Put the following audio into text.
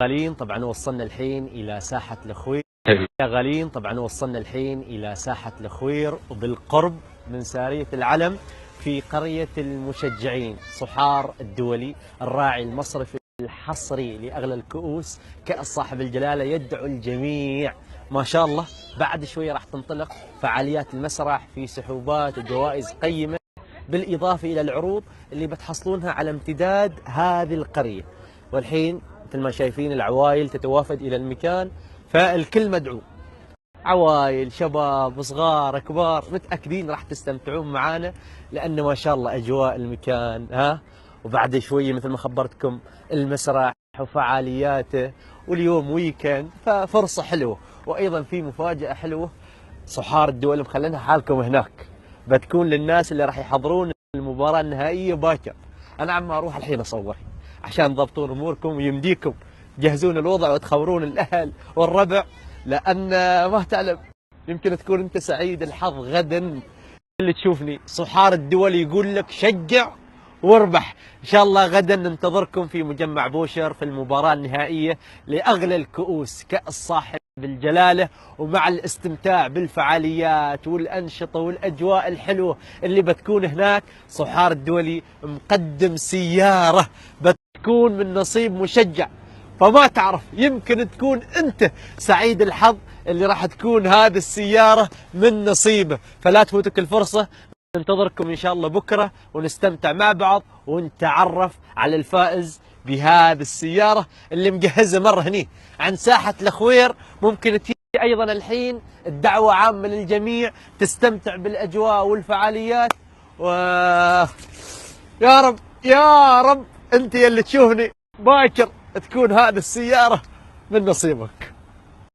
غالين طبعا وصلنا الحين إلى ساحة الخوير. يا غالين طبعا وصلنا الحين إلى ساحة الخوير وبالقرب من سارية العلم في قرية المشجعين صحار الدولي، الراعي المصرفي الحصري لأغلى الكؤوس. كأس صاحب الجلالة يدعو الجميع ما شاء الله. بعد شوية راح تنطلق فعاليات المسرح في سحوبات وجوائز قيمة، بالإضافة إلى العروض اللي بتحصلونها على امتداد هذه القرية. والحين مثل ما شايفين العوائل تتوافد إلى المكان، فالكل مدعو، عوائل شباب صغار كبار، متأكدين راح تستمتعون معانا لأن ما شاء الله أجواء المكان وبعد شوية مثل ما خبرتكم المسرح وفعالياته، واليوم ويكند ففرصة حلوة. وأيضا في مفاجأة حلوة، صحار الدول مخلينها حالكم هناك، بتكون للناس اللي راح يحضرون المباراة النهائية باكر. أنا عم أروح الحين أصور عشان تضبطون أموركم ويمديكم تجهزون الوضع وتخبرون الأهل والربع، لأن ما تعلم يمكن تكون أنت سعيد الحظ غدا اللي تشوفني. صحار الدول يقول لك شجع واربح. إن شاء الله غدا ننتظركم في مجمع بوشر في المباراة النهائية لأغلى الكؤوس كأس صاحب بالجلالة، ومع الاستمتاع بالفعاليات والأنشطة والأجواء الحلوة اللي بتكون هناك. صحار الدولي مقدم سيارة بتكون من نصيب مشجع، فما تعرف يمكن تكون أنت سعيد الحظ اللي راح تكون هذه السيارة من نصيبه، فلا تفوتك الفرصة. ننتظركم إن شاء الله بكرة ونستمتع مع بعض ونتعرف على الفائز بهذه السيارة اللي مجهزة مرة هني عن ساحة الخوير. ممكن تيجي أيضا الحين، الدعوة عامة للجميع، تستمتع بالأجواء والفعاليات. يا رب يا رب أنت اللي تشوفني باكر تكون هذه السيارة من نصيبك.